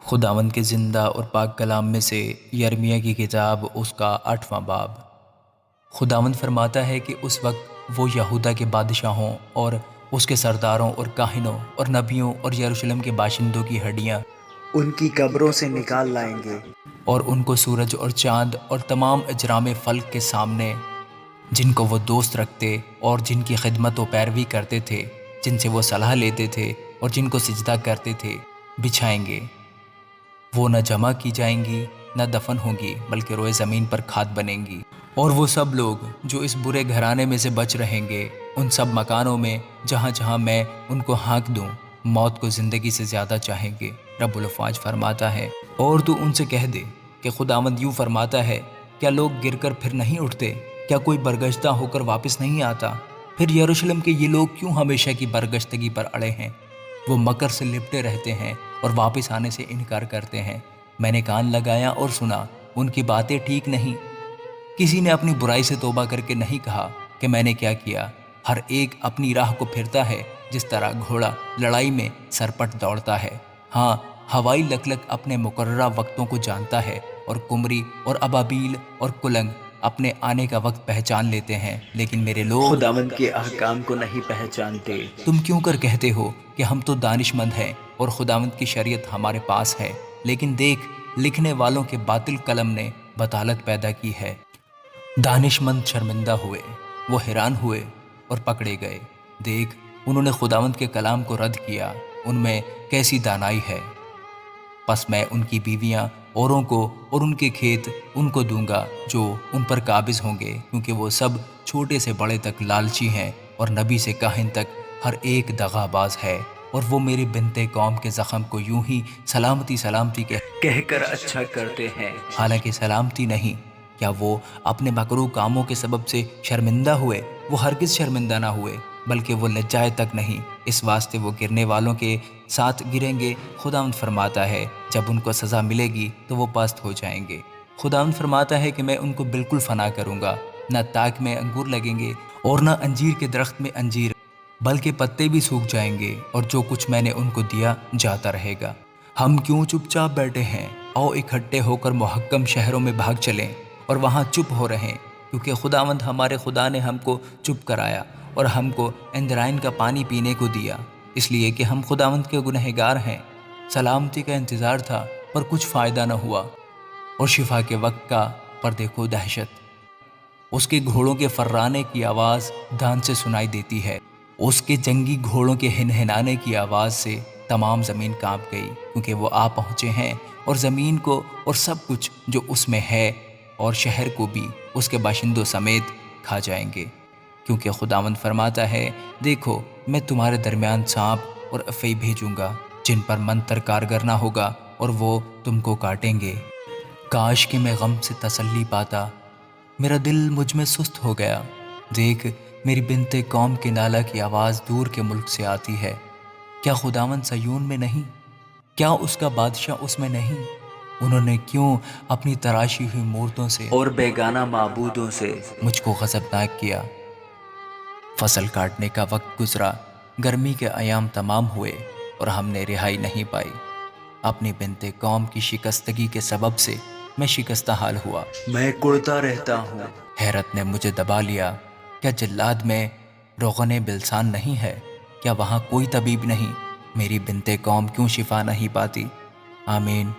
خداوند کے زندہ اور پاک کلام میں سے یرمیہ کی کتاب اس کا 8واں باب۔ خداوند فرماتا ہے کہ اس وقت وہ یہودا کے بادشاہوں اور اس کے سرداروں اور کاہنوں اور نبیوں اور یروشلم کے باشندوں کی ہڈیاں ان کی قبروں سے نکال لائیں گے، اور ان کو سورج اور چاند اور تمام اجرام فلک کے سامنے، جن کو وہ دوست رکھتے اور جن کی خدمت و پیروی کرتے تھے، جن سے وہ صلاح لیتے تھے اور جن کو سجدہ کرتے تھے، بچھائیں گے۔ وہ نہ جمع کی جائیں گی نہ دفن ہوں گی، بلکہ روئے زمین پر کھاد بنیں گی۔ اور وہ سب لوگ جو اس برے گھرانے میں سے بچ رہیں گے، ان سب مکانوں میں جہاں جہاں میں ان کو ہانک دوں، موت کو زندگی سے زیادہ چاہیں گے، رب الافواج فرماتا ہے۔ اور تو ان سے کہہ دے کہ خداوند یوں فرماتا ہے، کیا لوگ گر کر پھر نہیں اٹھتے؟ کیا کوئی برگشتہ ہو کر واپس نہیں آتا؟ پھر یروشلم کے یہ لوگ کیوں ہمیشہ کی برگشتگی پر اڑے ہیں؟ وہ مکر سے لپٹے رہتے ہیں اور واپس آنے سے انکار کرتے ہیں۔ میں نے کان لگایا اور سنا، ان کی باتیں ٹھیک نہیں۔ کسی نے اپنی برائی سے توبہ کر کے نہیں کہا کہ میں نے کیا کیا۔ ہر ایک اپنی راہ کو پھرتا ہے، جس طرح گھوڑا لڑائی میں سرپٹ دوڑتا ہے۔ ہاں، ہوائی لکلک اپنے مقررہ وقتوں کو جانتا ہے، اور کمری اور ابابیل اور کلنگ اپنے آنے کا وقت پہچان لیتے ہیں، لیکن میرے لوگ خداوند کے احکام کو نہیں پہچانتے۔ تم کیوں کر کہتے ہو کہ ہم تو دانش مند ہیں اور خداوند کی شریعت ہمارے پاس ہے، لیکن دیکھ، لکھنے والوں کے باطل قلم نے بطالت پیدا کی ہے۔ دانش مند شرمندہ ہوئے، وہ حیران ہوئے اور پکڑے گئے۔ دیکھ، انہوں نے خداوند کے کلام کو رد کیا، ان میں کیسی دانائی ہے۔ پس میں ان کی بیویاں اوروں کو اور ان کے کھیت ان کو دوں گا جو ان پر قابض ہوں گے، کیونکہ وہ سب چھوٹے سے بڑے تک لالچی ہیں، اور نبی سے کاہن تک ہر ایک دغا باز ہے۔ اور وہ میری بنت قوم کے زخم کو یوں ہی سلامتی سلامتی کہہ کر اچھا کرتے ہیں۔ حالانکہ سلامتی نہیں۔ کیا وہ اپنے مکروہ کاموں کے سبب سے شرمندہ ہوئے؟ وہ ہرگز شرمندہ نہ ہوئے، بلکہ وہ لجائے تک نہیں۔ اس واسطے وہ گرنے والوں کے ساتھ گریں گے، خداوند فرماتا ہے۔ جب ان کو سزا ملے گی تو وہ پست ہو جائیں گے۔ خداوند فرماتا ہے کہ میں ان کو بالکل فنا کروں گا، نہ تاک میں انگور لگیں گے اور نہ انجیر کے درخت میں انجیر، بلکہ پتے بھی سوکھ جائیں گے، اور جو کچھ میں نے ان کو دیا جاتا رہے گا۔ ہم کیوں چپ چاپ بیٹھے ہیں؟ آؤ اکٹھے ہو کر محکم شہروں میں بھاگ چلیں اور وہاں چپ ہو رہیں، کیونکہ خداوند ہمارے خدا نے ہم کو چپ کرایا اور ہم کو اندرائن کا پانی پینے کو دیا، اس لیے کہ ہم خداوند کے گنہگار ہیں۔ سلامتی کا انتظار تھا پر کچھ فائدہ نہ ہوا، اور شفا کے وقت کا پر دیکھو دہشت۔ اس کے گھوڑوں کے فررانے کی آواز دھان سے سنائی دیتی ہے، اس کے جنگی گھوڑوں کے ہنہنانے کی آواز سے تمام زمین کانپ گئی، کیونکہ وہ آ پہنچے ہیں اور زمین کو اور سب کچھ جو اس میں ہے، اور شہر کو بھی اس کے باشندوں سمیت کھا جائیں گے۔ کیونکہ خداوند فرماتا ہے، دیکھو، میں تمہارے درمیان سانپ اور افعی بھیجوں گا، جن پر منتر کارگر نہ ہوگا، اور وہ تم کو کاٹیں گے۔ کاش کہ میں غم سے تسلی پاتا، میرا دل مجھ میں سست ہو گیا۔ دیکھ، میری بنت قوم کے نالہ کی آواز دور کے ملک سے آتی ہے۔ کیا خداوند صیون میں نہیں؟ کیا اس کا بادشاہ اس میں نہیں؟ انہوں نے کیوں اپنی تراشی ہوئی مورتوں سے اور بیگانہ معبودوں سے مجھ کو غضبناک کیا؟ فصل کاٹنے کا وقت گزرا، گرمی کے ایام تمام ہوئے، اور ہم نے رہائی نہیں پائی۔ اپنی بنت قوم کی شکستگی کے سبب سے میں شکستہ حال ہوا۔ میں کڑتا رہتا ہوں۔ حیرت نے مجھے دبا لیا۔ کیا جلاد میں روغن بلسان نہیں ہے؟ کیا وہاں کوئی طبیب نہیں؟ میری بنت قوم کیوں شفا نہیں پاتی؟ آمین۔